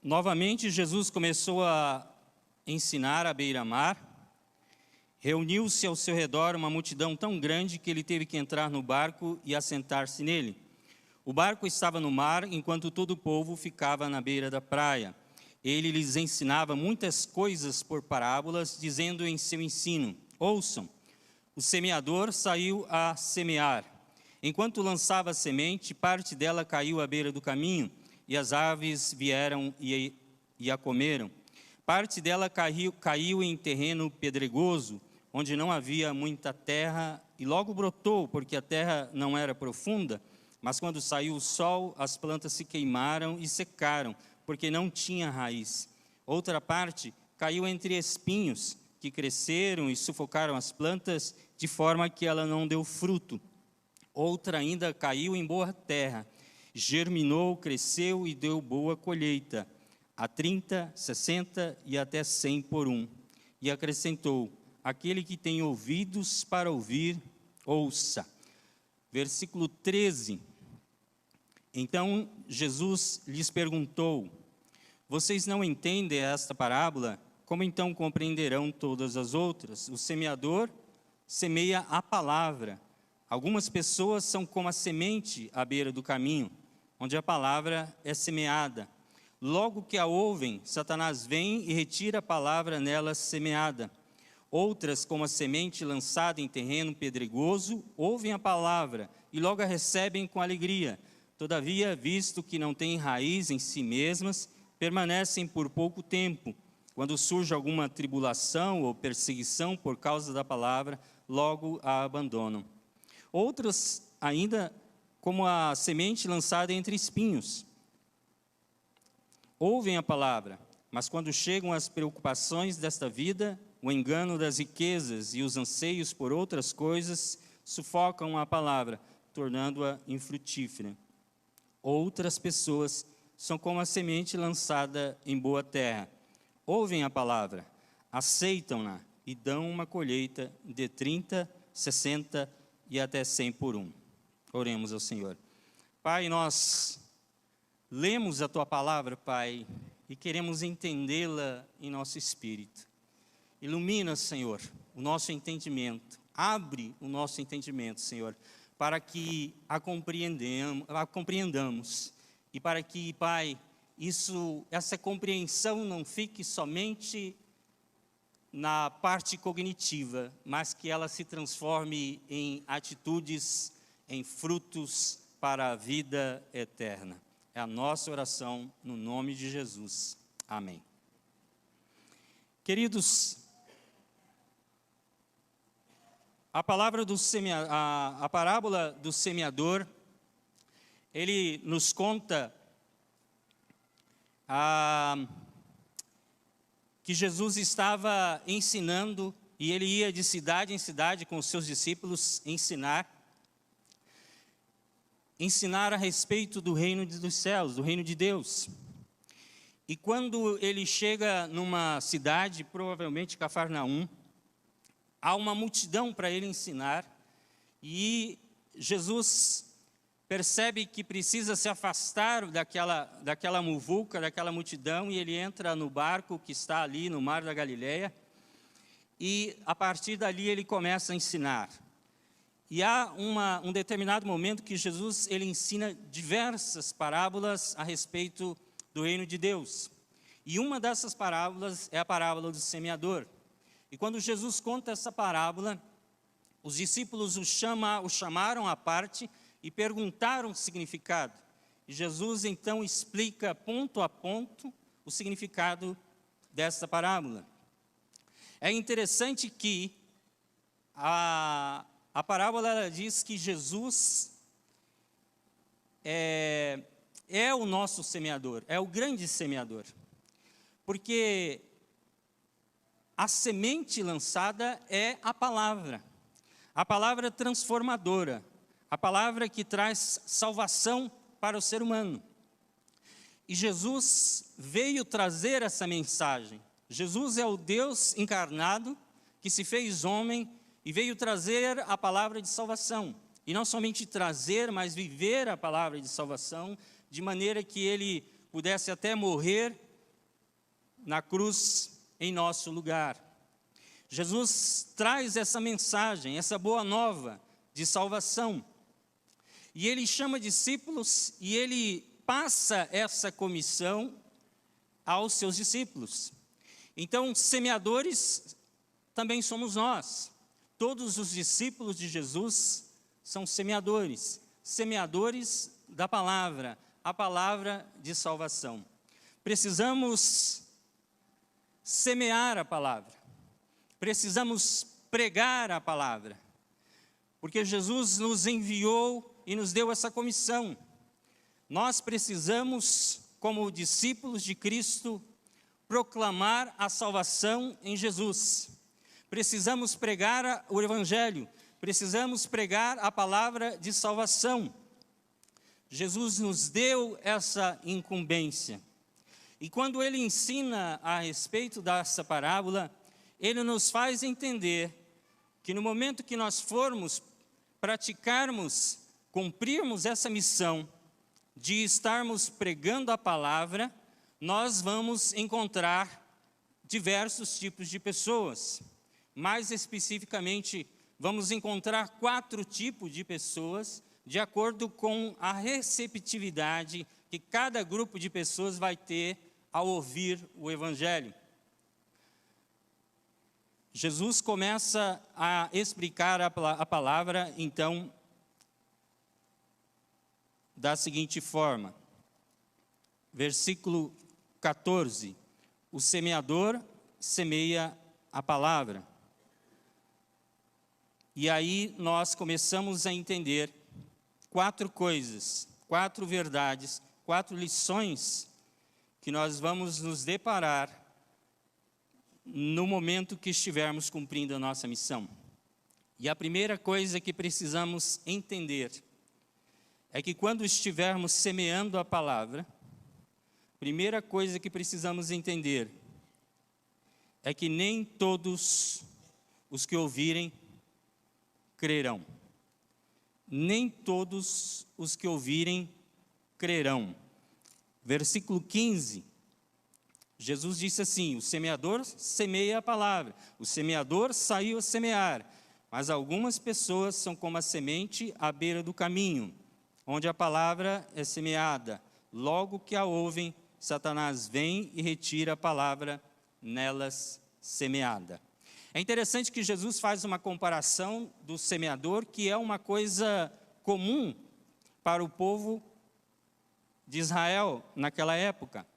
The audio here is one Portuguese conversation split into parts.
Novamente, Jesus começou a ensinar à beira-mar. Reuniu-se ao seu redor uma multidão tão grande que ele teve que entrar no barco e assentar-se nele. O barco estava no mar, enquanto todo o povo ficava na beira da praia. Ele lhes ensinava muitas coisas por parábolas, dizendo em seu ensino: ouçam, o semeador saiu a semear. Enquanto lançava a semente, parte dela caiu à beira do caminho, e as aves vieram e a comeram. Parte dela caiu em terreno pedregoso, onde não havia muita terra, e logo brotou, porque a terra não era profunda. Mas quando saiu o sol, as plantas se queimaram e secaram, porque não tinha raiz. Outra parte caiu entre espinhos, que cresceram e sufocaram as plantas, de forma que ela não deu fruto. Outra ainda caiu em boa terra, germinou, cresceu e deu boa colheita, a 30, 60 e até 100 por um. E acrescentou: aquele que tem ouvidos para ouvir, ouça. Versículo 13. Então Jesus lhes perguntou: vocês não entendem esta parábola? Como então compreenderão todas as outras? O semeador semeia a palavra. Algumas pessoas são como a semente à beira do caminho, onde a palavra é semeada. Logo que a ouvem, Satanás vem e retira a palavra nela semeada. Outras, como a semente lançada em terreno pedregoso, ouvem a palavra e logo a recebem com alegria. Todavia, visto que não têm raiz em si mesmas, permanecem por pouco tempo. Quando surge alguma tribulação ou perseguição por causa da palavra, logo a abandonam. Outras ainda, como a semente lançada entre espinhos, ouvem a palavra, mas quando chegam as preocupações desta vida, o engano das riquezas e os anseios por outras coisas, sufocam a palavra, tornando-a infrutífera. Outras pessoas são como a semente lançada em boa terra. Ouvem a palavra, aceitam-na e dão uma colheita de 30, 60 e até 100 por um. Oremos ao Senhor. Pai, nós lemos a Tua palavra, Pai, e queremos entendê-la em nosso espírito. Ilumina, Senhor, o nosso entendimento. Abre o nosso entendimento, Senhor, para que a compreendamos. E para que, Pai, essa compreensão não fique somente na parte cognitiva, mas que ela se transforme em atitudes, em frutos para a vida eterna. É a nossa oração no nome de Jesus. Amém. Queridos, a parábola do semeador, ele nos conta que Jesus estava ensinando, e ele ia de cidade em cidade com os seus discípulos ensinar a respeito do reino dos céus, do reino de Deus. E quando ele chega numa cidade, provavelmente Cafarnaum, há uma multidão para ele ensinar, e Jesus percebe que precisa se afastar daquela muvuca, daquela multidão, e ele entra no barco que está ali no mar da Galileia, e a partir dali ele começa a ensinar. E há um determinado momento que Jesus ele ensina diversas parábolas a respeito do reino de Deus. E uma dessas parábolas é a parábola do semeador. E quando Jesus conta essa parábola, os discípulos o chamaram à parte e perguntaram o significado. E Jesus então explica ponto a ponto o significado dessa parábola. É interessante que a parábola ela diz que Jesus é o nosso semeador, é o grande semeador. Porque a semente lançada é a palavra transformadora, a palavra que traz salvação para o ser humano. E Jesus veio trazer essa mensagem. Jesus é o Deus encarnado que se fez homem e veio trazer a palavra de salvação. E não somente trazer, mas viver a palavra de salvação, de maneira que ele pudesse até morrer na cruz em nosso lugar. Jesus traz essa mensagem, essa boa nova de salvação. E ele chama discípulos e ele passa essa comissão aos seus discípulos. Então, semeadores também somos nós. Todos os discípulos de Jesus são semeadores, semeadores da palavra, a palavra de salvação. Precisamos semear a palavra, precisamos pregar a palavra, porque Jesus nos enviou e nos deu essa comissão. Nós precisamos, como discípulos de Cristo, proclamar a salvação em Jesus. Precisamos pregar o Evangelho, precisamos pregar a palavra de salvação. Jesus nos deu essa incumbência. E quando ele ensina a respeito dessa parábola, ele nos faz entender que no momento que nós formos praticarmos, cumprirmos essa missão de estarmos pregando a palavra, nós vamos encontrar diversos tipos de pessoas. Mais especificamente, vamos encontrar 4 tipos de pessoas, de acordo com a receptividade que cada grupo de pessoas vai ter ao ouvir o Evangelho. Jesus começa a explicar a palavra, então, da seguinte forma. Versículo 14. O semeador semeia a palavra. E aí nós começamos a entender 4 coisas, 4 verdades, 4 lições que nós vamos nos deparar no momento que estivermos cumprindo a nossa missão. E a primeira coisa que precisamos entender é que quando estivermos semeando a palavra, a primeira coisa que precisamos entender é que nem todos os que ouvirem crerão. Nem todos os que ouvirem crerão. Versículo 15, Jesus disse assim: o semeador semeia a palavra, o semeador saiu a semear, mas algumas pessoas são como a semente à beira do caminho, onde a palavra é semeada. Logo que a ouvem, Satanás vem e retira a palavra nelas semeada. É interessante que Jesus faz uma comparação do semeador, que é uma coisa comum para o povo de Israel naquela época.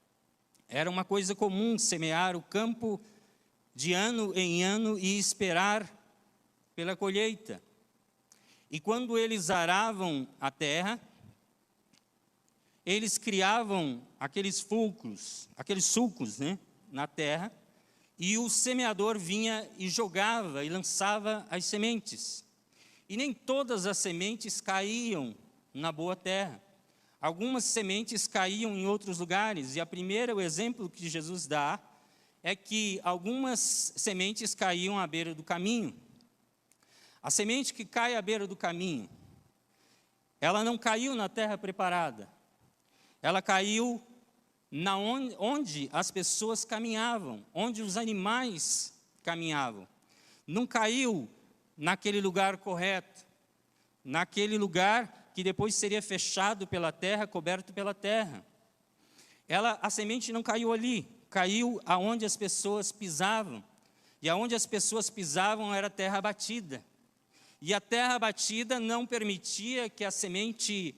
Era uma coisa comum semear o campo de ano em ano e esperar pela colheita. E quando eles aravam a terra, eles criavam aqueles sulcos, na terra, e o semeador vinha e jogava e lançava as sementes. E nem todas as sementes caíam na boa terra. Algumas sementes caíam em outros lugares, e o exemplo que Jesus dá é que algumas sementes caíam à beira do caminho. A semente que cai à beira do caminho, ela não caiu na terra preparada, ela caiu onde as pessoas caminhavam, onde os animais caminhavam. Não caiu naquele lugar correto, naquele lugar que depois seria fechado pela terra, coberto pela terra. A semente não caiu ali, caiu aonde as pessoas pisavam. E aonde as pessoas pisavam era terra batida. E a terra batida não permitia que a semente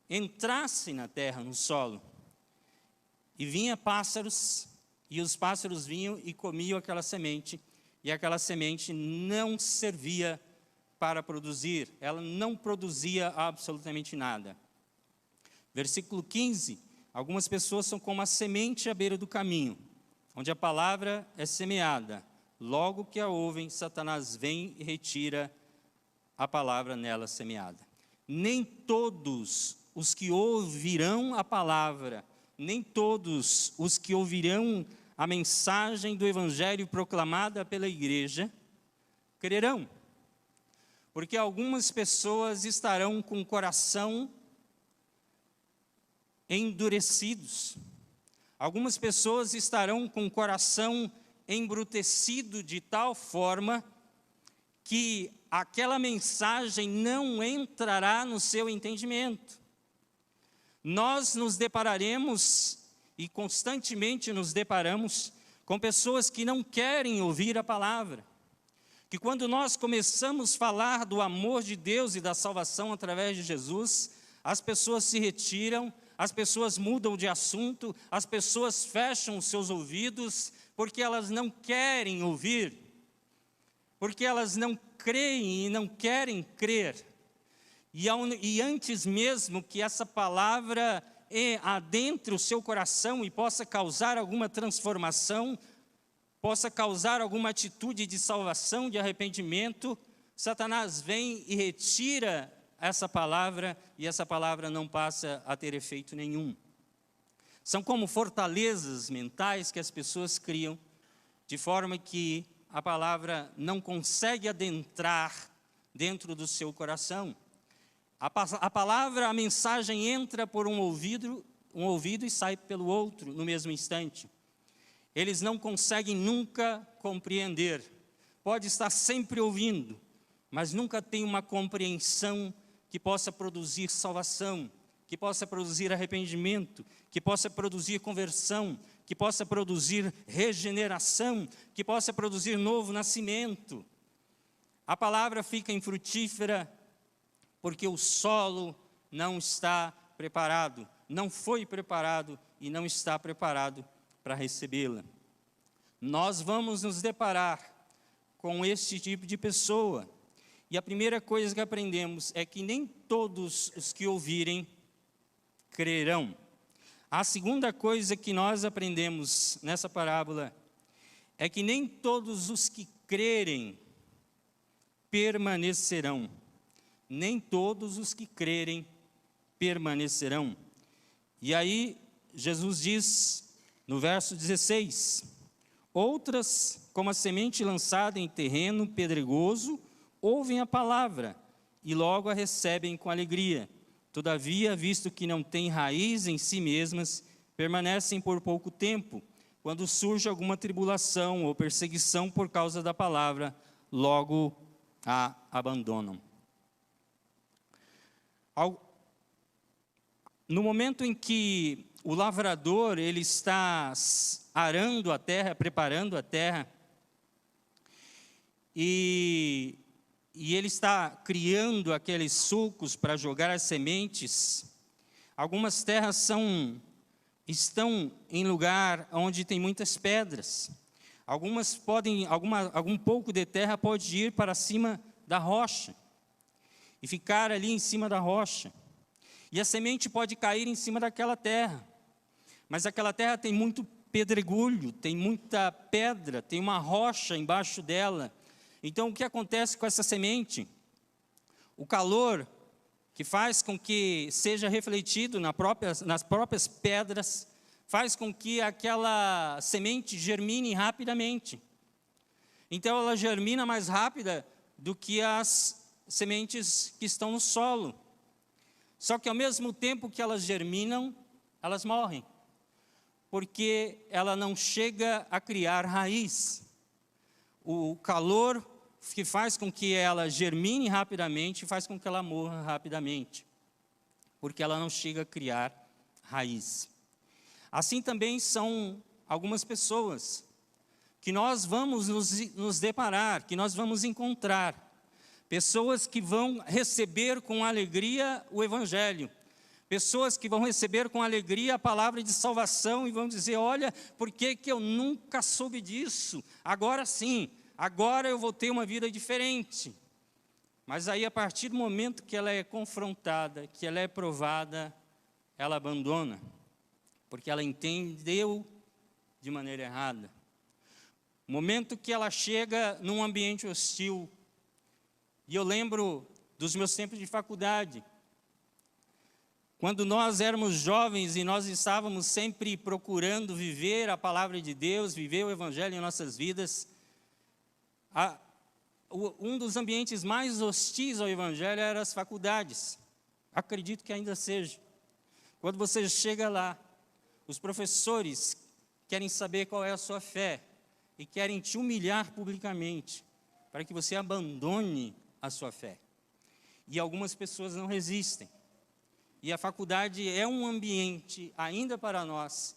entrasse na terra, no solo. E vinha pássaros, e os pássaros vinham e comiam aquela semente, e aquela semente não servia para produzir, ela não produzia absolutamente nada. Versículo 15, algumas pessoas são como a semente à beira do caminho, onde a palavra é semeada. Logo que a ouvem, Satanás vem e retira a palavra nela semeada. Nem todos os que ouvirão a palavra, nem todos os que ouvirão a mensagem do Evangelho proclamada pela igreja, crerão. Porque algumas pessoas estarão com o coração endurecidos. Algumas pessoas estarão com o coração embrutecido de tal forma que aquela mensagem não entrará no seu entendimento. Nós nos depararemos, e constantemente nos deparamos, com pessoas que não querem ouvir a palavra. Que quando nós começamos a falar do amor de Deus e da salvação através de Jesus, as pessoas se retiram, as pessoas mudam de assunto, as pessoas fecham os seus ouvidos, porque elas não querem ouvir, porque elas não creem e não querem crer. E antes mesmo que essa palavra adentre o seu coração e possa causar alguma transformação, possa causar alguma atitude de salvação, de arrependimento, Satanás vem e retira essa palavra, e essa palavra não passa a ter efeito nenhum. São como fortalezas mentais que as pessoas criam, de forma que a palavra não consegue adentrar dentro do seu coração. A palavra, a mensagem entra por um ouvido e sai pelo outro no mesmo instante. Eles não conseguem nunca compreender. Pode estar sempre ouvindo, mas nunca tem uma compreensão que possa produzir salvação, que possa produzir arrependimento, que possa produzir conversão, que possa produzir regeneração, que possa produzir novo nascimento. A palavra fica infrutífera porque o solo não está preparado, não foi preparado e não está preparado para recebê-la. Nós vamos nos deparar com este tipo de pessoa. E a primeira coisa que aprendemos é que nem todos os que ouvirem crerão. A segunda coisa que nós aprendemos nessa parábola é que nem todos os que crerem permanecerão. Nem todos os que crerem permanecerão. E aí Jesus diz no verso 16: outras, como a semente lançada em terreno pedregoso, ouvem a palavra e logo a recebem com alegria. Todavia, visto que não têm raiz em si mesmas, permanecem por pouco tempo. Quando surge alguma tribulação ou perseguição por causa da palavra, logo a abandonam. No momento em que o lavrador ele está arando a terra, preparando a terra, e ele está criando aqueles sulcos para jogar as sementes, algumas terras estão em lugar onde tem muitas pedras. Algum pouco de terra pode ir para cima da rocha e ficar ali em cima da rocha. E a semente pode cair em cima daquela terra. Mas aquela terra tem muito pedregulho, tem muita pedra, tem uma rocha embaixo dela. Então, o que acontece com essa semente? O calor que faz com que seja refletido nas próprias pedras, faz com que aquela semente germine rapidamente. Então, ela germina mais rápida do que as sementes que estão no solo. Só que, ao mesmo tempo que elas germinam, elas morrem, porque ela não chega a criar raiz. O calor que faz com que ela germine rapidamente, faz com que ela morra rapidamente, porque ela não chega a criar raiz. Assim também são algumas pessoas que nós vamos nos deparar, que nós vamos encontrar. Pessoas que vão receber com alegria o Evangelho. Pessoas que vão receber com alegria a palavra de salvação e vão dizer: olha, por que eu nunca soube disso? Agora sim. Agora eu vou ter uma vida diferente. Mas aí, a partir do momento que ela é confrontada, que ela é provada, ela abandona, porque ela entendeu de maneira errada. O momento que ela chega num ambiente hostil, e eu lembro dos meus tempos de faculdade, quando nós éramos jovens e nós estávamos sempre procurando viver a palavra de Deus, viver o Evangelho em nossas vidas, um dos ambientes mais hostis ao Evangelho eram as faculdades. Acredito que ainda seja. Quando você chega lá, os professores querem saber qual é a sua fé e querem te humilhar publicamente para que você abandone a sua fé. E algumas pessoas não resistem. E a faculdade é um ambiente, ainda para nós,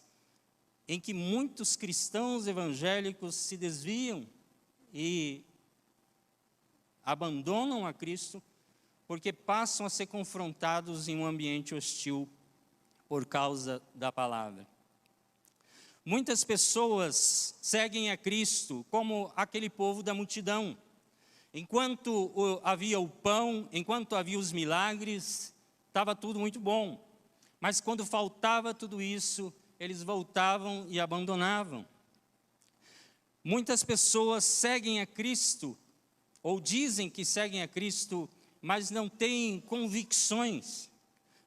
em que muitos cristãos evangélicos se desviam e abandonam a Cristo porque passam a ser confrontados em um ambiente hostil por causa da palavra. Muitas pessoas seguem a Cristo como aquele povo da multidão. Enquanto havia o pão, enquanto havia os milagres, estava tudo muito bom. Mas quando faltava tudo isso, eles voltavam e abandonavam. Muitas pessoas seguem a Cristo, ou dizem que seguem a Cristo, mas não têm convicções,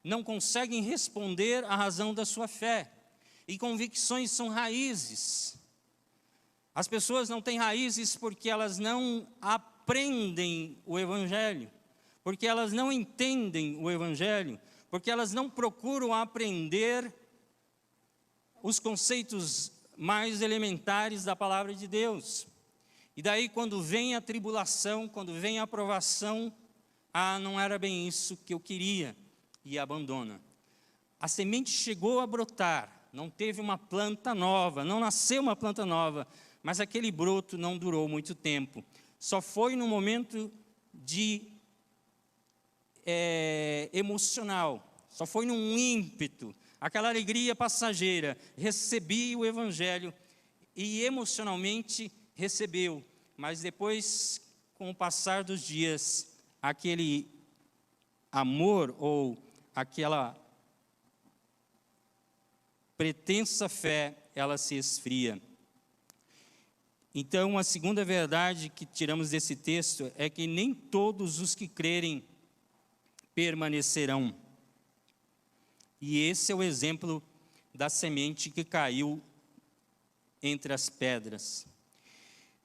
não conseguem responder à razão da sua fé. E convicções são raízes. As pessoas não têm raízes porque elas não aprendem o Evangelho, porque elas não entendem o Evangelho, porque elas não procuram aprender os conceitos mais elementares da palavra de Deus. E daí, quando vem a tribulação, quando vem a provação, não era bem isso que eu queria, e abandona. A semente chegou a brotar, não teve uma planta nova, não nasceu uma planta nova, mas aquele broto não durou muito tempo. Só foi no momento emocional, só foi num ímpeto, aquela alegria passageira, recebi o Evangelho e emocionalmente recebeu, mas depois, com o passar dos dias, aquele amor ou aquela pretensa fé, ela se esfria. Então, a segunda verdade que tiramos desse texto é que nem todos os que crerem permanecerão. E esse é o exemplo da semente que caiu entre as pedras.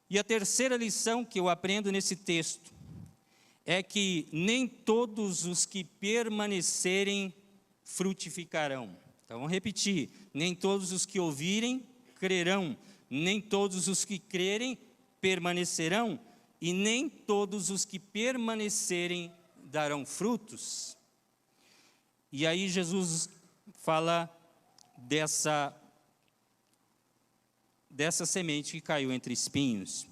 E a terceira lição que eu aprendo nesse texto é que nem todos os que permanecerem frutificarão. Então, vamos repetir. Nem todos os que ouvirem crerão, nem todos os que crerem permanecerão, e nem todos os que permanecerem darão frutos. E aí Jesus fala dessa semente que caiu entre espinhos.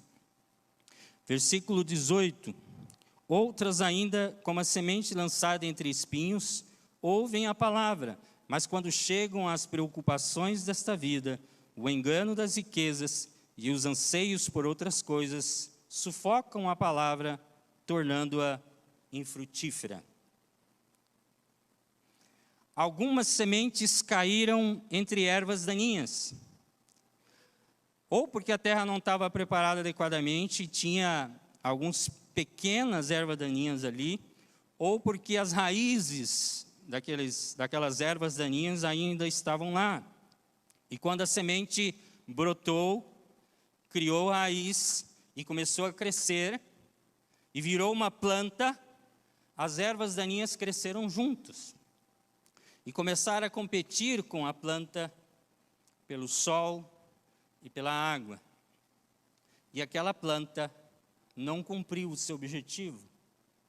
Versículo 18. Outras ainda, como a semente lançada entre espinhos, ouvem a palavra, mas quando chegam às preocupações desta vida, o engano das riquezas e os anseios por outras coisas, sufocam a palavra, tornando-a infrutífera. Algumas sementes caíram entre ervas daninhas, ou porque a terra não estava preparada adequadamente, tinha algumas pequenas ervas daninhas ali, ou porque as raízes daquelas ervas daninhas ainda estavam lá. E quando a semente brotou, criou raiz e começou a crescer, e virou uma planta, as ervas daninhas cresceram juntos. E começaram a competir com a planta pelo sol e pela água. E aquela planta não cumpriu o seu objetivo,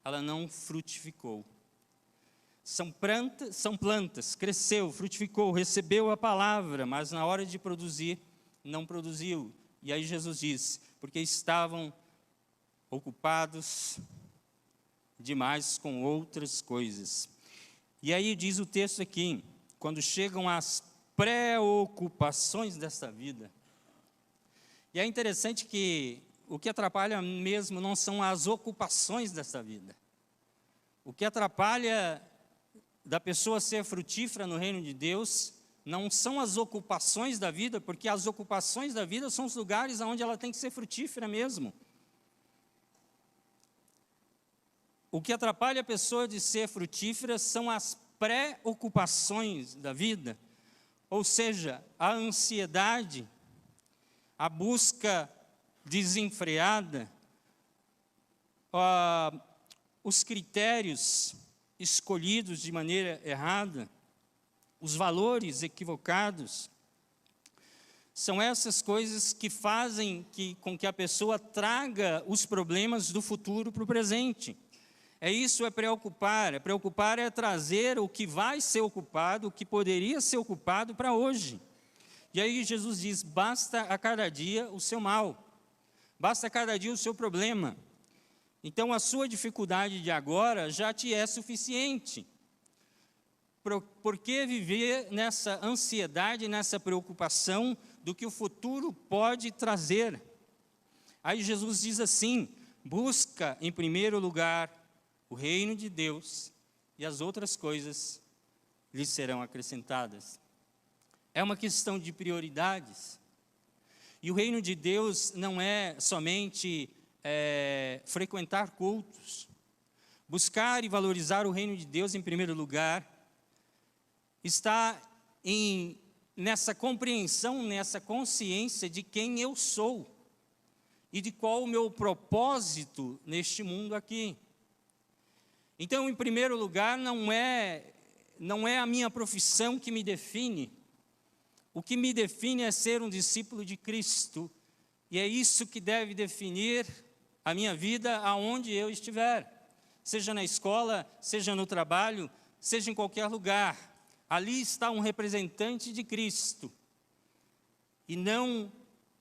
ela não frutificou. São plantas, cresceu, frutificou, recebeu a palavra, mas na hora de produzir, não produziu. E aí Jesus diz, porque estavam ocupados demais com outras coisas. E aí diz o texto aqui, quando chegam as preocupações desta vida. E é interessante que o que atrapalha mesmo não são as ocupações desta vida. O que atrapalha da pessoa ser frutífera no reino de Deus não são as ocupações da vida, porque as ocupações da vida são os lugares onde ela tem que ser frutífera mesmo. O que atrapalha a pessoa de ser frutífera são as preocupações da vida, ou seja, a ansiedade, a busca desenfreada, os critérios escolhidos de maneira errada, os valores equivocados, São essas coisas que fazem com que a pessoa traga os problemas do futuro para o presente. Isso é preocupar. Preocupar é trazer o que vai ser ocupado, o que poderia ser ocupado para hoje. E aí Jesus diz, basta a cada dia o seu mal. Basta a cada dia o seu problema. Então a sua dificuldade de agora já te é suficiente. Por que viver nessa ansiedade, nessa preocupação do que o futuro pode trazer? Aí Jesus diz assim, busca em primeiro lugar o reino de Deus e as outras coisas lhe serão acrescentadas. É uma questão de prioridades. E o reino de Deus não é somente frequentar cultos. Buscar e valorizar o reino de Deus em primeiro lugar está nessa compreensão, nessa consciência de quem eu sou e de qual o meu propósito neste mundo aqui. Então, em primeiro lugar, não é a minha profissão que me define. O que me define é ser um discípulo de Cristo. E é isso que deve definir a minha vida aonde eu estiver. Seja na escola, seja no trabalho, seja em qualquer lugar. Ali está um representante de Cristo. E não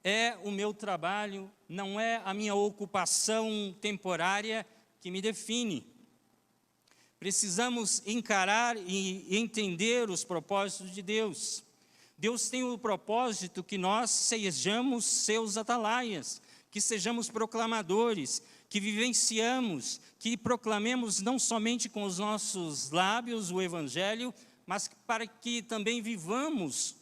é o meu trabalho, não é a minha ocupação temporária que me define. Precisamos encarar e entender os propósitos de Deus. Deus tem o propósito que nós sejamos seus atalaias, que sejamos proclamadores, que vivenciamos, que proclamemos não somente com os nossos lábios o Evangelho, mas para que também vivamos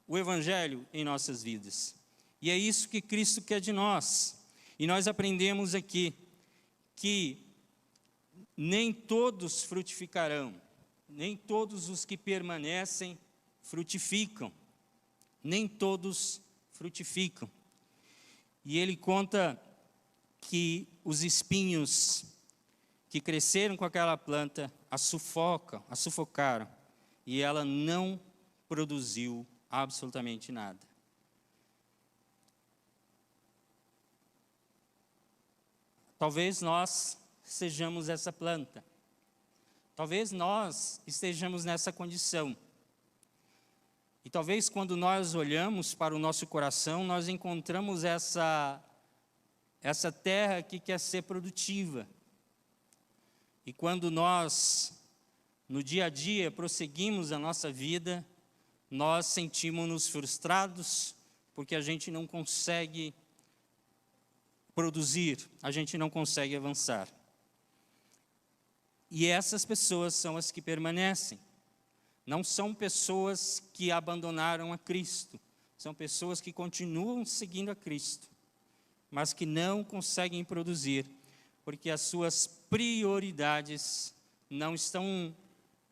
o Evangelho em nossas vidas. E é isso que Cristo quer de nós. E nós aprendemos aqui que nem todos frutificarão, nem todos os que permanecem frutificam, nem todos frutificam. E ele conta que os espinhos que cresceram com aquela planta a sufocaram, e ela não produziu absolutamente nada. Talvez nós sejamos essa planta. Talvez nós estejamos nessa condição. E talvez quando nós olhamos para o nosso coração, nós encontramos essa terra que quer ser produtiva. E quando nós, no dia a dia, prosseguimos a nossa vida, nós sentimos-nos frustrados, porque a gente não consegue produzir, a gente não consegue avançar. E essas pessoas são as que permanecem. Não são pessoas que abandonaram a Cristo, são pessoas que continuam seguindo a Cristo, mas que não conseguem produzir, porque as suas prioridades não estão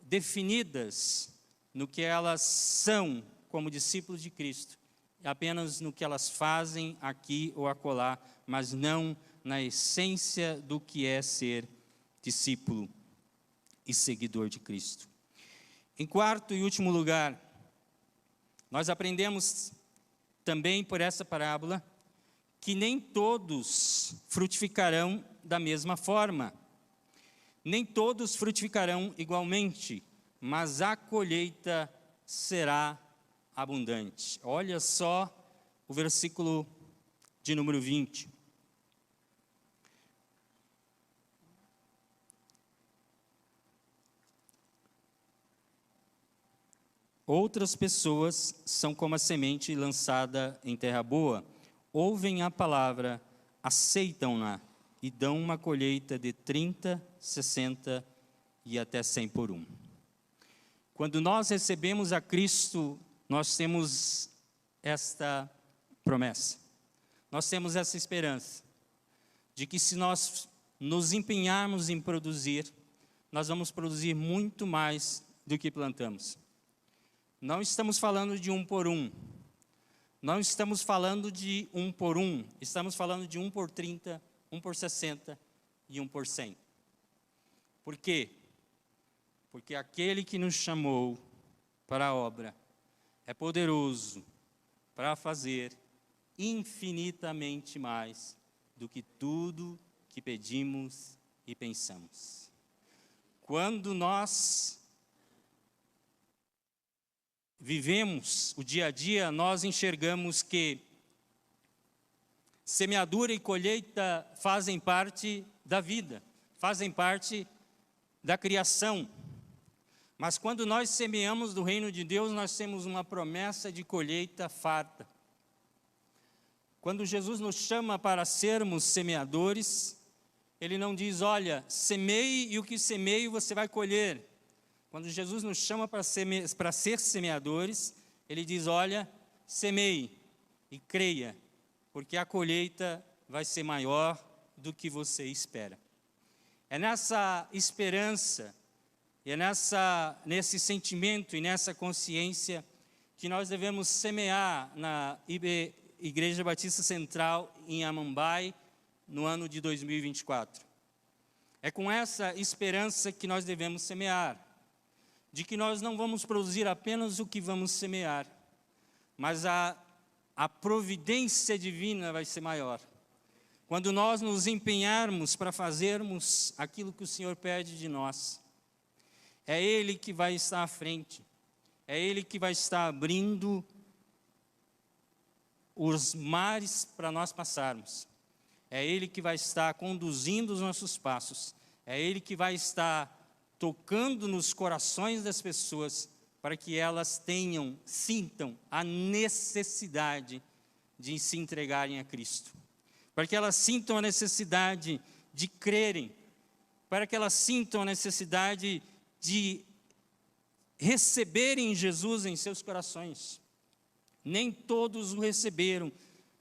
definidas no que elas são como discípulos de Cristo, apenas no que elas fazem aqui ou acolá, mas não na essência do que é ser discípulo e seguidor de Cristo. Em quarto e último lugar, nós aprendemos também por essa parábola que nem todos frutificarão da mesma forma. Nem todos frutificarão igualmente, mas a colheita será abundante. Olha só o versículo de número 20. Outras pessoas são como a semente lançada em terra boa, ouvem a palavra, aceitam-na e dão uma colheita de 30, 60 e até 100 por um. Quando nós recebemos a Cristo, nós temos esta promessa, nós temos essa esperança, de que se nós nos empenharmos em produzir, nós vamos produzir muito mais do que plantamos. Não estamos falando de 1 por 1, não estamos falando de 1 por 1, estamos falando de 1 por 30, 1 por 60 e 1 por 100. Por quê? Porque aquele que nos chamou para a obra é poderoso para fazer infinitamente mais do que tudo que pedimos e pensamos. Quando nós vivemos o dia a dia, nós enxergamos que semeadura e colheita fazem parte da vida, fazem parte da criação. Mas quando nós semeamos do reino de Deus, nós temos uma promessa de colheita farta. Quando Jesus nos chama para sermos semeadores, Ele não diz, olha, semeie e o que semeie você vai colher. Quando Jesus nos chama para ser semeadores, Ele diz, olha, semeie e creia, porque a colheita vai ser maior do que você espera. É nessa esperança, e é nesse sentimento e nessa consciência que nós devemos semear na Igreja Batista Central em Amambai, no ano de 2024. É com essa esperança que nós devemos semear, de que nós não vamos produzir apenas o que vamos semear, mas a providência divina vai ser maior. Quando nós nos empenharmos para fazermos aquilo que o Senhor pede de nós, é Ele que vai estar à frente, é Ele que vai estar abrindo os mares para nós passarmos, é Ele que vai estar conduzindo os nossos passos, é Ele que vai estar tocando nos corações das pessoas, para que elas sintam a necessidade de se entregarem a Cristo, para que elas sintam a necessidade de crerem, para que elas sintam a necessidade de receberem Jesus em seus corações. Nem todos o receberam,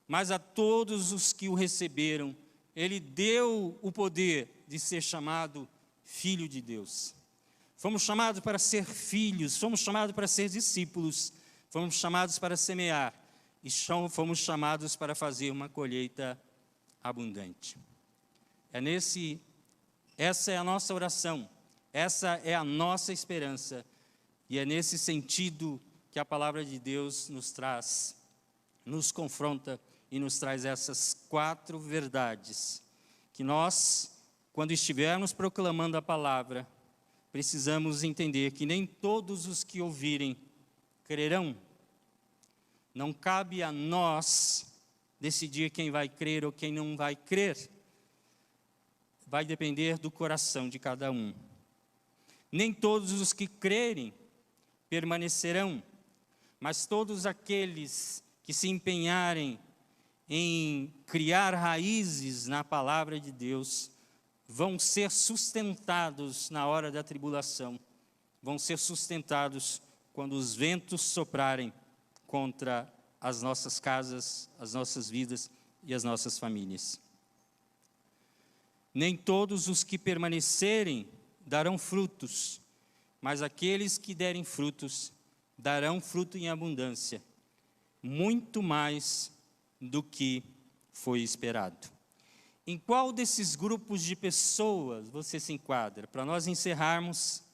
mas a todos os que o receberam, Ele deu o poder de ser chamado Filho de Deus. Fomos chamados para ser filhos, fomos chamados para ser discípulos, fomos chamados para semear e fomos chamados para fazer uma colheita abundante. Essa é a nossa oração, essa é a nossa esperança, e é nesse sentido que a palavra de Deus nos traz, nos confronta e nos traz essas 4 verdades, que nós, quando estivermos proclamando a palavra, precisamos entender que nem todos os que ouvirem crerão. Não cabe a nós decidir quem vai crer ou quem não vai crer. Vai depender do coração de cada um. Nem todos os que crerem permanecerão, mas todos aqueles que se empenharem em criar raízes na palavra de Deus, vão ser sustentados na hora da tribulação, vão ser sustentados quando os ventos soprarem contra as nossas casas, as nossas vidas e as nossas famílias. Nem todos os que permanecerem darão frutos, mas aqueles que derem frutos, darão fruto em abundância, muito mais do que foi esperado. Em qual desses grupos de pessoas você se enquadra? Para nós encerrarmos